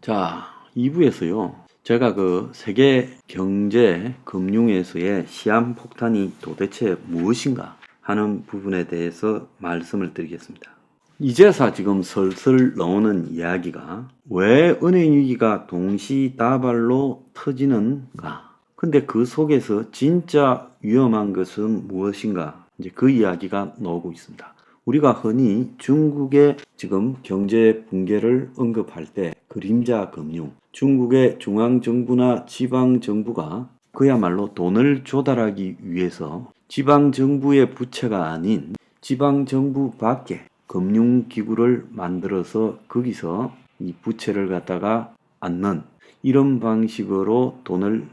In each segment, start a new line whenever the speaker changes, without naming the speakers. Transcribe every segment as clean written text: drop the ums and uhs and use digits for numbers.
자, 2부에서요. 제가 그 세계 경제 금융에서의 시한폭탄이 도대체 무엇인가 하는 부분에 대해서 말씀을 드리겠습니다. 이제서 지금 슬슬 나오는 이야기가 왜 은행 위기가 동시다발로 터지는가? 근데 그 속에서 진짜 위험한 것은 무엇인가? 이제 그 이야기가 나오고 있습니다. 우리가 흔히 중국의 지금 경제 붕괴를 언급할 때 그림자 금융, 중국의 중앙정부나 지방정부가 그야말로 돈을 조달하기 위해서 지방정부의 부채가 아닌 지방정부 밖에 금융기구를 만들어서 거기서 이 부채를 갖다가 안는 이런 방식으로 돈을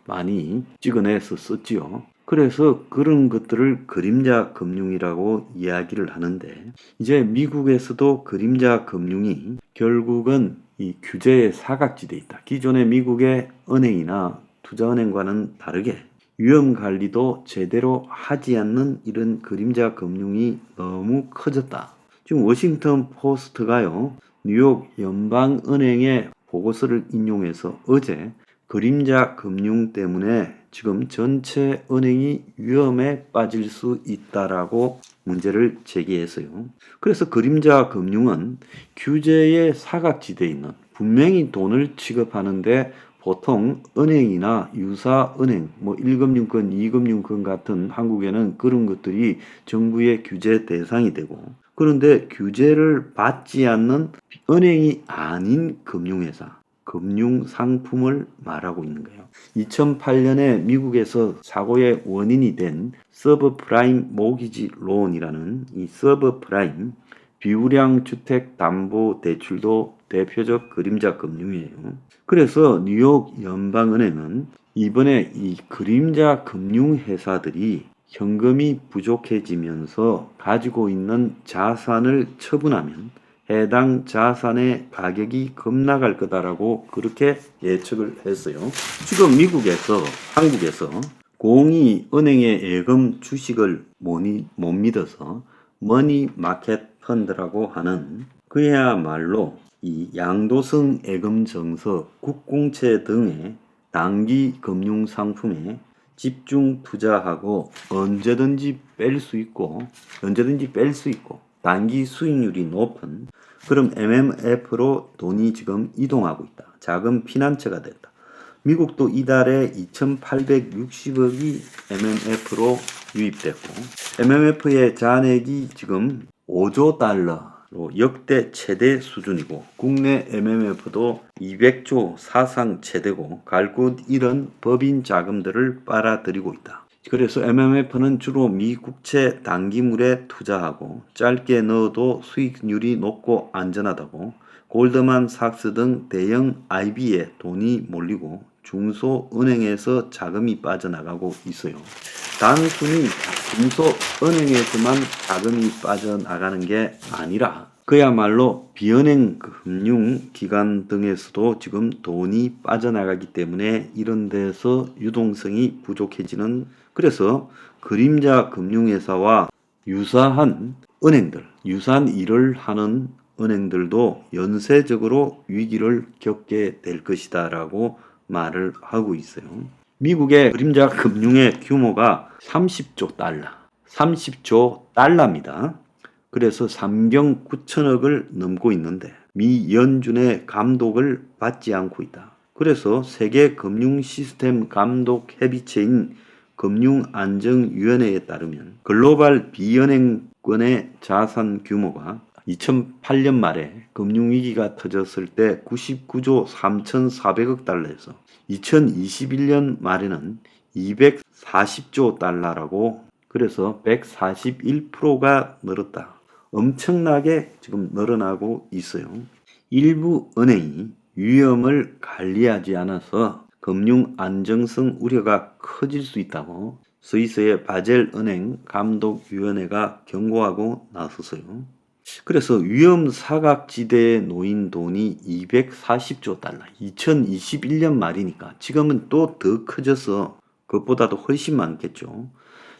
많이 찍어내서 썼지요. 그래서 그런 것들을 그림자 금융이라고 이야기를 하는데, 이제 미국에서도 그림자 금융이 결국은 이 규제의 사각지대에 있다. 기존의 미국의 은행이나 투자은행과는 다르게 위험 관리도 제대로 하지 않는 이런 그림자 금융이 너무 커졌다. 지금 워싱턴 포스트가요, 뉴욕 연방은행의 보고서를 인용해서 어제 그림자 금융 때문에 지금 전체 은행이 위험에 빠질 수 있다라고 문제를 제기했어요. 그래서 그림자 금융은 규제의 사각지대에 있는, 분명히 돈을 취급하는데 보통 은행이나 유사은행, 1금융권, 2금융권 같은 한국에는 그런 것들이 정부의 규제 대상이 되고, 그런데 규제를 받지 않는 은행이 아닌 금융회사, 금융상품을 말하고 있는 거예요. 2008년에 미국에서 사고의 원인이 된 서브프라임 모기지 론이라는 이 서브프라임 비우량 주택 담보 대출도 대표적 그림자 금융이에요. 그래서 뉴욕 연방은행은 이번에 이 그림자 금융회사들이 현금이 부족해지면서 가지고 있는 자산을 처분하면 해당 자산의 가격이 급락할 거다라고 그렇게 예측을 했어요. 지금 미국에서, 한국에서 공이 은행의 예금 주식을 못 믿어서 머니 마켓 펀드라고 하는 그야말로 이 양도성 예금 정서, 국공채 등의 단기 금융 상품에 집중 투자하고 언제든지 뺄 수 있고 단기 수익률이 높은 그럼 MMF로 돈이 지금 이동하고 있다. 자금 피난처가 됐다. 미국도 이달에 2,860억이 MMF로 유입됐고, MMF의 잔액이 지금 5조 달러로 역대 최대 수준이고, 국내 MMF도 200조 사상 최대고, 갈 곳 잃은 법인 자금들을 빨아들이고 있다. 그래서 MMF는 주로 미국채 단기물에 투자하고 짧게 넣어도 수익률이 높고 안전하다고 골드만삭스 등 대형 IB에 돈이 몰리고 중소은행에서 자금이 빠져나가고 있어요. 단순히 중소은행에서만 자금이 빠져나가는 게 아니라 그야말로 비은행 금융기관 등에서도 지금 돈이 빠져나가기 때문에 이런 데서 유동성이 부족해지는, 그래서 그림자 금융회사와 유사한 은행들, 유사한 일을 하는 은행들도 연쇄적으로 위기를 겪게 될 것이다 라고 말을 하고 있어요. 미국의 그림자 금융의 규모가 30조 달러입니다. 그래서 3경 9천억을 넘고 있는데 미 연준의 감독을 받지 않고 있다. 그래서 세계 금융 시스템 감독 협의체인 금융안정위원회에 따르면 글로벌 비은행권의 자산 규모가 2008년 말에 금융위기가 터졌을 때 99조 3,400억 달러에서 2021년 말에는 240조 달러라고, 그래서 141%가 늘었다. 엄청나게 지금 늘어나고 있어요. 일부 은행이 위험을 관리하지 않아서 금융 안정성 우려가 커질 수 있다고 스위스의 바젤 은행 감독위원회가 경고하고 나섰어요. 그래서 위험 사각지대에 놓인 돈이 240조 달러, 2021년 말이니까 지금은 또 더 커져서 그것보다도 훨씬 많겠죠.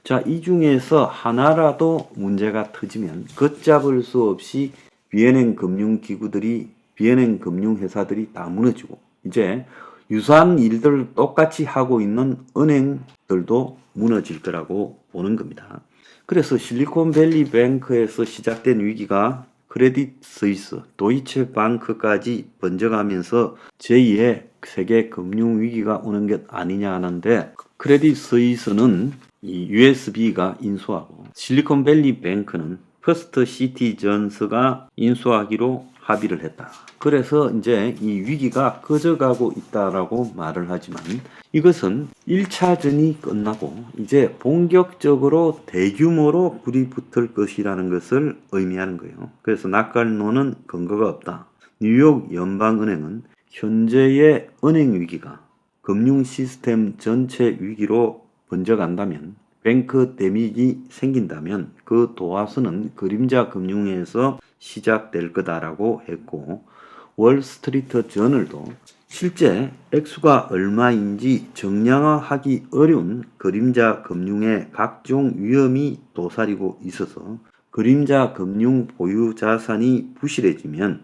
자, 이 중에서 하나라도 문제가 터지면 걷잡을 수 없이 비은행 금융기구들이 비은행 금융회사들이 다 무너지고 이제 유사한 일들을 똑같이 하고 있는 은행들도 무너질 거라고 보는 겁니다. 그래서 실리콘밸리 뱅크에서 시작된 위기가 크레딧 스위스, 도이체 방크까지 번져가면서 제2의 세계 금융 위기가 오는 것 아니냐 하는데 크레딧 스위스는 이 USB가 인수하고 실리콘밸리 뱅크는 퍼스트 시티전스가 인수하기로 합의를 했다. 그래서 이제 이 위기가 꺼져가고 있다라고 말을 하지만 이것은 1차전이 끝나고 이제 본격적으로 대규모로 불이 붙을 것이라는 것을 의미하는 거예요. 그래서 낯갈노는 근거가 없다. 뉴욕 연방은행은 현재의 은행 위기가 금융 시스템 전체 위기로 번져간다면 뱅크 데미지 생긴다면 그 도화선은 그림자 금융에서 시작될 거다라고 했고 월스트리트 저널도 실제 액수가 얼마인지 정량화하기 어려운 그림자 금융의 각종 위험이 도사리고 있어서 그림자 금융 보유 자산이 부실해지면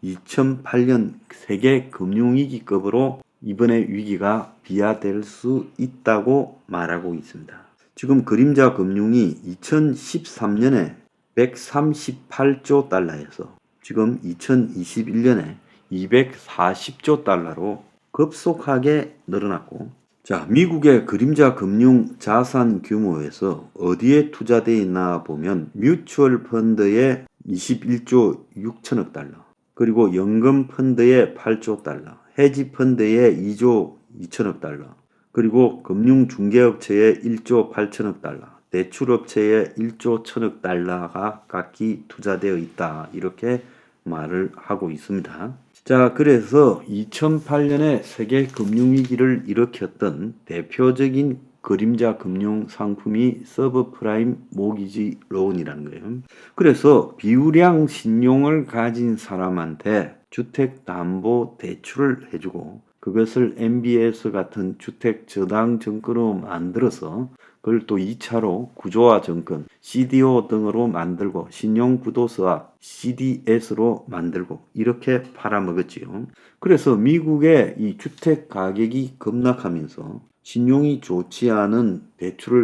2008년 세계 금융위기급으로 이번의 위기가 비화될 수 있다고 말하고 있습니다. 지금 그림자 금융이 2013년에 138조 달러에서 지금 2021년에 240조 달러로 급속하게 늘어났고 자, 미국의 그림자 금융 자산 규모에서 어디에 투자되어 있나 보면 뮤추얼 펀드에 21조 6천억 달러 그리고 연금 펀드에 8조 달러 헤지 펀드에 2조 2천억 달러 그리고 금융중개업체에 1조 8천억 달러 대출업체에 1조 1천억 달러가 각기 투자되어 있다 이렇게 말을 하고 있습니다. 자, 그래서 2008년에 세계 금융위기를 일으켰던 대표적인 그림자 금융 상품이 서브프라임 모기지 론이라는 거예요. 그래서 비우량 신용을 가진 사람한테 주택담보대출을 해주고 그것을 MBS 같은 주택저당증권으로 만들어서 그걸 또 2차로 구조화증권, CDO 등으로 만들고 신용구도서와 CDS로 만들고 이렇게 팔아먹었지요. 그래서 미국의 이 주택 가격이 급락하면서 신용이 좋지 않은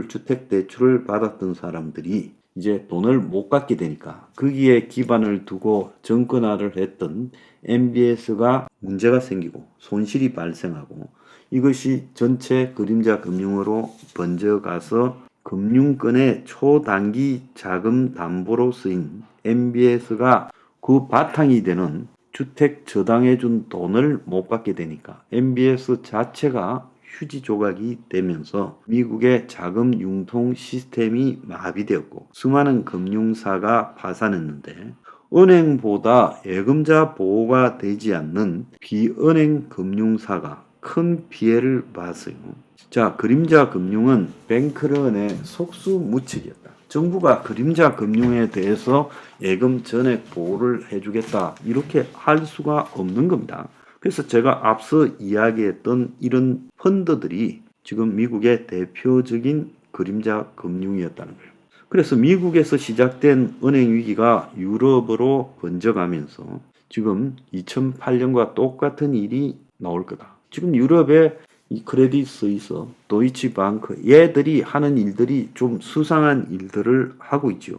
주택대출을 받았던 사람들이 이제 돈을 못 갚게 되니까 거기에 기반을 두고 정권화를 했던 MBS가 문제가 생기고 손실이 발생하고 이것이 전체 그림자 금융으로 번져가서 금융권의 초단기 자금 담보로 쓰인 MBS가 그 바탕이 되는 주택 저당해준 돈을 못 받게 되니까 MBS 자체가 휴지 조각이 되면서 미국의 자금 융통 시스템이 마비되었고 수많은 금융사가 파산했는데 은행보다 예금자 보호가 되지 않는 비은행 금융사가 큰 피해를 봤어요. 자, 그림자 금융은 뱅크런의 속수무책이었다. 정부가 그림자 금융에 대해서 예금 전액 보호를 해주겠다 이렇게 할 수가 없는 겁니다. 그래서 제가 앞서 이야기했던 이런 펀드들이 지금 미국의 대표적인 그림자 금융이었다는 거예요. 그래서 미국에서 시작된 은행 위기가 유럽으로 번져가면서 지금 2008년과 똑같은 일이 나올 거다. 지금 유럽의 이 크레딧 스위스, 도이치 방크 얘들이 하는 일들이 좀 수상한 일들을 하고 있죠.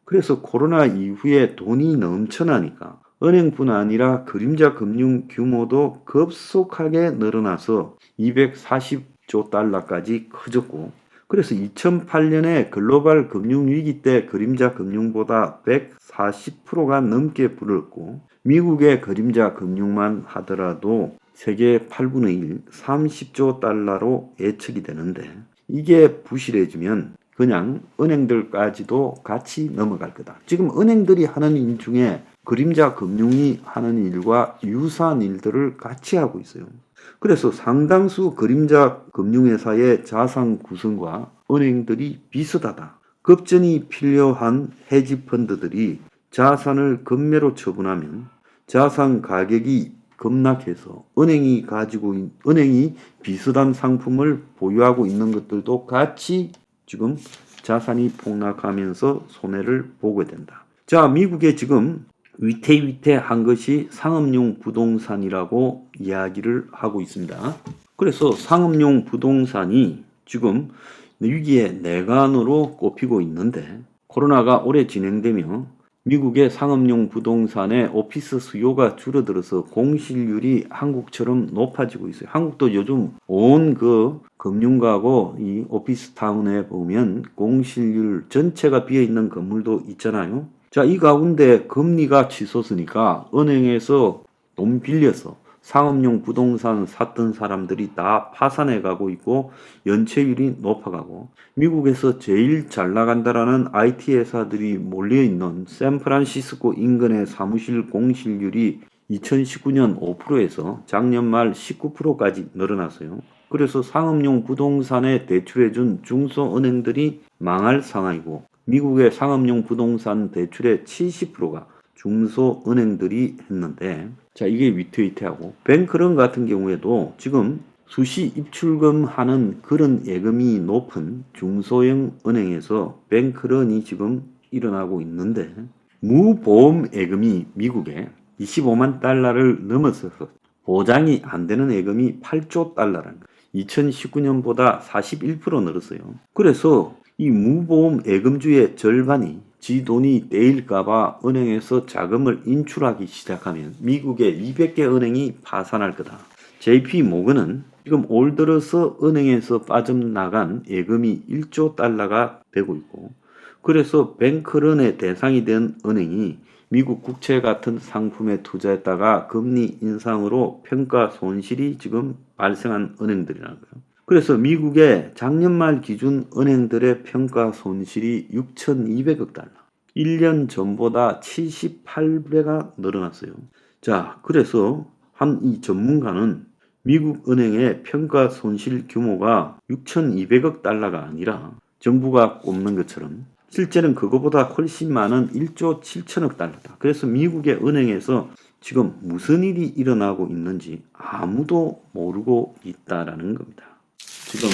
그래서 코로나 이후에 돈이 넘쳐나니까 은행뿐 아니라 그림자 금융 규모도 급속하게 늘어나서 240조 달러까지 커졌고 그래서 2008년에 글로벌 금융위기 때 그림자 금융보다 140%가 넘게 불었고 미국의 그림자 금융만 하더라도 세계 8분의 1, 30조 달러로 예측이 되는데 이게 부실해지면 그냥 은행들까지도 같이 넘어갈 거다. 지금 은행들이 하는 일 중에 그림자 금융이 하는 일과 유사한 일들을 같이 하고 있어요. 그래서 상당수 그림자 금융회사의 자산 구성과 은행들이 비슷하다. 급전이 필요한 헤지펀드들이 자산을 급매로 처분하면 자산 가격이 급락해서 은행이 비슷한 상품을 보유하고 있는 것들도 같이 지금 자산이 폭락하면서 손해를 보게 된다. 자, 미국의 지금 위태위태한 것이 상업용 부동산이라고 이야기를 하고 있습니다. 그래서 상업용 부동산이 지금 위기의 내관으로 꼽히고 있는데, 코로나가 오래 진행되며 미국의 상업용 부동산의 오피스 수요가 줄어들어서 공실률이 한국처럼 높아지고 있어요. 한국도 요즘 온 금융가고 이 오피스타운에 보면 공실률 전체가 비어있는 건물도 있잖아요. 자, 이 가운데 금리가 치솟으니까 은행에서 돈 빌려서 상업용 부동산 샀던 사람들이 다 파산해 가고 있고 연체율이 높아가고, 미국에서 제일 잘 나간다라는 IT 회사들이 몰려있는 샌프란시스코 인근의 사무실 공실률이 2019년 5%에서 작년 말 19%까지 늘어났어요. 그래서 상업용 부동산에 대출해준 중소은행들이 망할 상황이고, 미국의 상업용 부동산 대출의 70%가 중소은행들이 했는데, 자, 이게 위태위태하고, 뱅크런 같은 경우에도 지금 수시 입출금하는 그런 예금이 높은 중소형 은행에서 뱅크런이 지금 일어나고 있는데, 무보험 예금이 미국에 25만 달러를 넘어서서 보장이 안 되는 예금이 8조 달러라는 거예요. 2019년보다 41% 늘었어요. 그래서 이 무보험 예금주의 절반이 지 돈이 떼일까봐 은행에서 자금을 인출하기 시작하면 미국의 200개 은행이 파산할 거다. JP 모건은 지금 올 들어서 은행에서 빠져나간 예금이 1조 달러가 되고 있고, 그래서 뱅크런의 대상이 된 은행이 미국 국채 같은 상품에 투자했다가 금리 인상으로 평가 손실이 지금 발생한 은행들이라는 거예요. 그래서 미국의 작년 말 기준 은행들의 평가 손실이 6,200억 달러. 1년 전보다 78배가 늘어났어요. 자, 그래서 한 이 전문가는 미국 은행의 평가 손실 규모가 6,200억 달러가 아니라 정부가 꼽는 것처럼 실제는 그거보다 훨씬 많은 1조 7천억 달러다. 그래서 미국의 은행에서 지금 무슨 일이 일어나고 있는지 아무도 모르고 있다라는 겁니다. 지금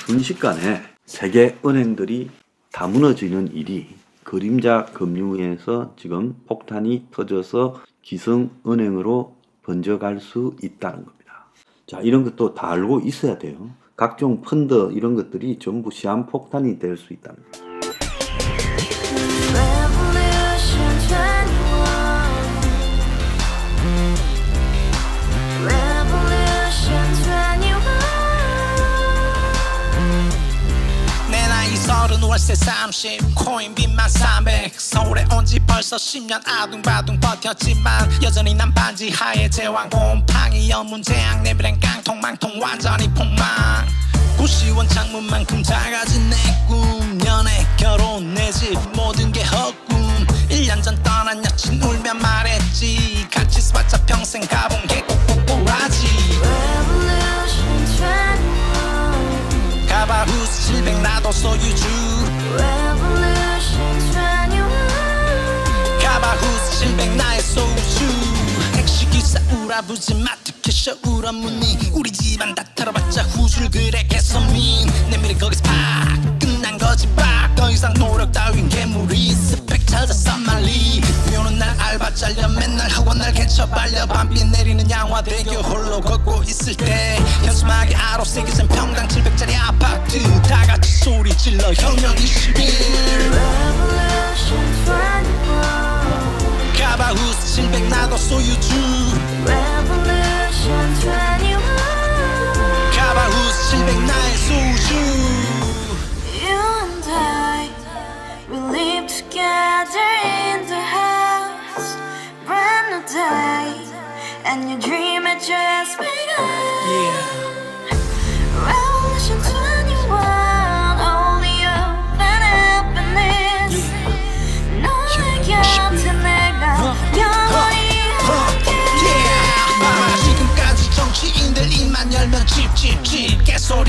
순식간에 세계 은행들이 다 무너지는 일이 그림자 금융에서 지금 폭탄이 터져서 기성은행으로 번져갈 수 있다는 겁니다. 자, 이런 것도 다 알고 있어야 돼요. 각종 펀드 이런 것들이 전부 시한폭탄이 될 수 있답니다.
월세 30 코인빚만 300 서울에 온 지 벌써 10년 아둥바둥 버텼지만 여전히 난 반지 하에 제왕 곰팡이 연문제약 내비랑 깡통망통 완전히 폭망 90원 창문만큼 작아진 내 꿈 연애 결혼 내 집 모든 게 헛꿈 1년 전 떠난 여친 울며 말했지 같이 써봤자 평생 가본 게 꼭꼭꼭라지 가바후스 700 나도 소유주 가바후스 700 나의 소유주 택시기사 우라부지 마트캐셔 울어문이 우리 집안 다 털어봤자 후줄 그래 개선민 내 미래 거기서 팍 끝난 거지 팍 더 이상 노력 따윈 괴물이 스펙 찾아 싼말리 비오는 날 알바 잘려 맨날 학원 날 개쳐 발려 밤비 내리는 양화대교 홀로 걷고 있을 때 현수막에 아로 새겨진 평당 700짜리 아파트 다같이 소리 질러 혁명 21 가바후스 700 나도 소유주 가바후스 700 나의 소유주
Together in the house, brand new day, and your dream had just begun. Revolution 21, only hope and happiness. 너의 곁에 내가 영원히 함께.
지금까지 정치인들 입만 열면 찝찝찝 개소리